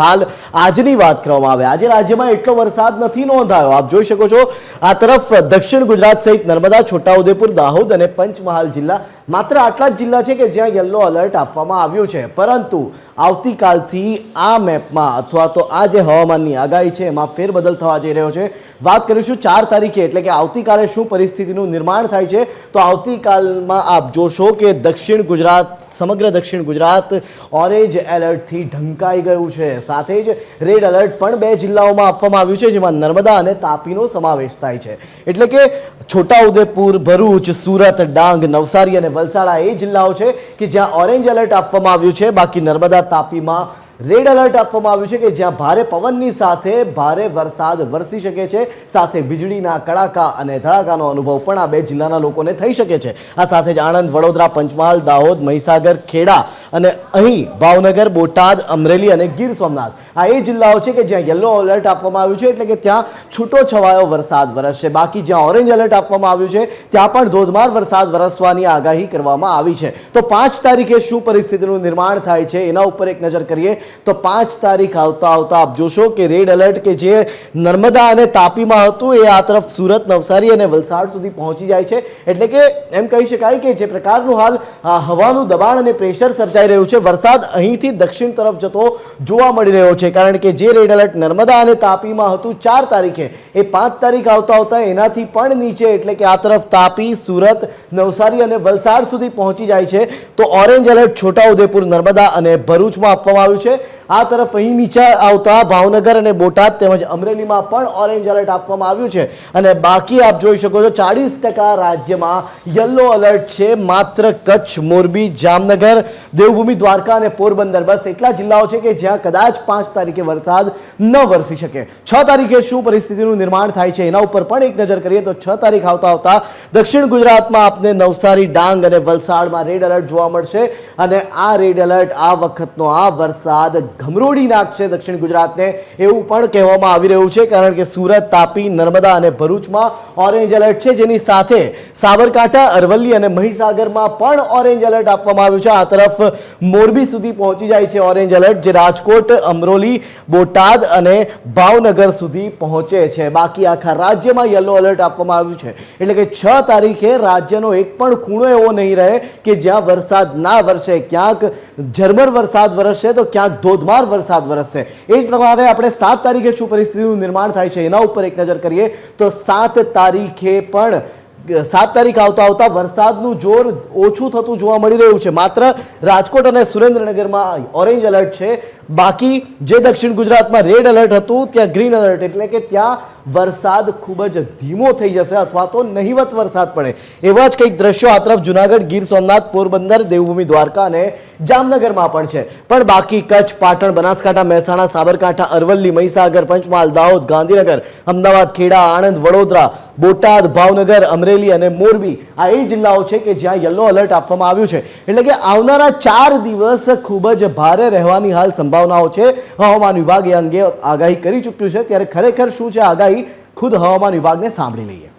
હાલ આજની વાત કરવામાં આવે, આજે રાજ્યમાં એટલો વરસાદ નથી નોંધાયો. આપ જોઈ શકો છો આ તરફ દક્ષિણ ગુજરાત સહિત નર્મદા, છોટાઉદેપુર, દાહોદ અને પંચમહાલ જિલ્લા માત્ર આટલા જ જિલ્લા છે કે જ્યાં યલો એલર્ટ આપવામાં આવ્યું છે. પરંતુ આવતીકાલથી આ મેપમાં અથવા તો આ જે હવામાનની આગાહી છે એમાં ફેરબદલ થવા જઈ રહ્યો છે. વાત કરીશું 4 તારીખે એટલે કે આવતીકાલે શું પરિસ્થિતિનું નિર્માણ થાય છે. તો આવતીકાલમાં આપ જોશો કે દક્ષિણ ગુજરાત, સમગ્ર દક્ષિણ ગુજરાત ઓરેન્જ એલર્ટથી ઢંકાઈ ગયું છે. સાથે જ રેડ એલર્ટ પણ 2 જિલ્લાઓમાં આપવામાં આવ્યું છે, જેમાં નર્મદા અને તાપીનો સમાવેશ થાય છે. એટલે કે છોટાઉદેપુર, ભરૂચ, સુરત, ડાંગ, નવસારી અને વલસાડ એ જિલ્લાઓ છે કે જ્યાં ઓરેન્જ એલર્ટ આપવામાં આવ્યું છે. બાકી નર્મદા, તાપીમાં રેડ એલર્ટ આપવામાં આવ્યું છે કે જ્યાં ભારે પવનની સાથે ભારે વરસાદ વરસી શકે છે. સાથે વીજળીના કડાકા અને ધડાકાનો અનુભવ પણ આ 2 જિલ્લાના લોકોને થઈ શકે છે. આ સાથે જ આણંદ, વડોદરા, પંચમહાલ, દાહોદ, મહીસાગર, ખેડા અને અહીં ભાવનગર, બોટાદ, અમરેલી અને ગીર સોમનાથ આ એ જિલ્લાઓ છે કે જ્યાં યલો એલર્ટ આપવામાં આવ્યું છે. એટલે કે ત્યાં છૂટો છવાયો વરસાદ વરસશે. બાકી જ્યાં ઓરેન્જ એલર્ટ આપવામાં આવ્યું છે ત્યાં પણ ધોધમાર વરસાદ વરસવાની આગાહી કરવામાં આવી છે. તો 5 તારીખે શું પરિસ્થિતિનું નિર્માણ થાય છે એના ઉપર એક નજર કરીએ. તો 5 તારીખ આવતા આપ જોશો કે રેડ એલર્ટ કે જે નર્મદા અને તાપીમાં હતું એ આ તરફ સુરત, નવસારી અને વલસાડ સુધી પહોંચી જાય છે. એટલે કે એમ કહી શકાય કે જે પ્રકારનું હાલ હવાનું દબાણ અને પ્રેશર સર્જાઈ રહ્યું છે, વરસાદ અહીંથી દક્ષિણ તરફ જતો જોવા મળી રહ્યો છે. કારણ કે જે રેડ એલર્ટ નર્મદા અને તાપીમાં હતું 4 તારીખે એ 5 તારીખ આવતા એનાથી પણ નીચે એટલે કે આ તરફ તાપી, સુરત, નવસારી અને વલસાડ સુધી પહોંચી જાય છે. તો ઓરેન્જ એલર્ટ છોટાઉદેપુર, નર્મદા અને ભરૂચમાં આપવામાં આવ્યું છે. આ તરફ અહીં નીચે આવતા ભાવનગર અને બોટાદ તેમજ અમરેલીમાં પણ ઓરેન્જ એલર્ટ આપવામાં આવ્યું છે. અને બાકી આપ જોઈ શકો છો 40% રાજ્યમાં યલો એલર્ટ છે. માત્ર કચ્છ, મોરબી, જામનગર, દેવભૂમિ, દ્વારકા અને પોરબંદર બસ એટલા જિલ્લાઓ છે કે જ્યાં કદાચ 5 તારીખે વરસાદ ન વરસી શકે. 6 તારીખે શું પરિસ્થિતિનું નિર્માણ થાય છે એના ઉપર પણ એક નજર કરીએ તો 6 તારીખ આવતા દક્ષિણ ગુજરાતમાં આપને નવસારી, ડાંગ અને વલસાડમાં રેડ એલર્ટ જોવા મળશે. અને આ રેડ એલર્ટ આ વખતનો આ વરસાદ ગમરોડી નાખશે દક્ષિણ ગુજરાતને એવું પણ કહેવામાં આવી રહ્યું છે. કારણ કે સુરત, તાપી, નર્મદા અને ભરૂચમાં ઓરેન્જ એલર્ટ છે, જેની સાથે સાબરકાંઠા, અરવલ્લી અને મહીસાગરમાં પણ ઓરેન્જ એલર્ટ આપવામાં આવ્યું છે. આ તરફ મોરબી સુધી પહોંચી જાય છે ઓરેન્જ એલર્ટ, જે રાજકોટ, અમરોલી, બોટાદ અને ભાવનગર સુધી પહોંચે છે. બાકી આખા રાજ્યમાં યલો એલર્ટ આપવામાં આવ્યું છે. એટલે કે 6 તારીખે રાજ્યનો એક પણ ખૂણો એવો નહીં રહે કે જ્યાં વરસાદ ના વરસે. ક્યાંક ઝરમર વરસાદ વરસશે તો ક્યાંક ધોધમાર વરસાદ વરસશે. એ જ પ્રમાણે આપણે 7 તારીખે શું પરિસ્થિતિનું નિર્માણ થાય છે એના ઉપર એક નજર કરીએ તો 7 તારીખે પણ 7 તારીખ આવતા વરસાદનું જોર ઓછું થતું જોવા મળી રહ્યું છે. માત્ર રાજકોટ અને સુરેન્દ્રનગરમાં ઓરેન્જ એલર્ટ છે. બાકી જે દક્ષિણ ગુજરાતમાં રેડ એલર્ટ હતું ત્યાં ગ્રીન એલર્ટ, એટલે કે ત્યાં વરસાદ ખૂબ જ ધીમો થઈ જશે અથવા તો નહિવત વરસાદ પડે એવા જ કંઈક દ્રશ્યો આ તરફ જુનાગઢ, ગીર સોમનાથ, પોરબંદર, દેવભૂમિ, દ્વારકા અને જામનગરમાં પણ છે. પણ બાકી કચ્છ, પાટણ, બનાસકાંઠા, મહેસાણા, સાબરકાંઠા, અરવલ્લી, મહીસાગર, પંચમહાલ, દાહોદ, ગાંધીનગર, અમદાવાદ, ખેડા, આણંદ, વડોદરા, બોટાદ, ભાવનગર, અમરેલી અને મોરબી આ એ જિલ્લાઓ છે કે જ્યાં યલો એલર્ટ આપવામાં આવ્યું છે. એટલે કે આવનારા 4 દિવસ ખૂબ જ ભારે રહેવાની હાલ સંભાવનાઓ છે. હવામાન વિભાગ એ અંગે આગાહી કરી ચૂક્યું છે. ત્યારે ખરેખર શું છે આગાહી, ખુદ હવામાન વિભાગને સાંભળી લઈએ.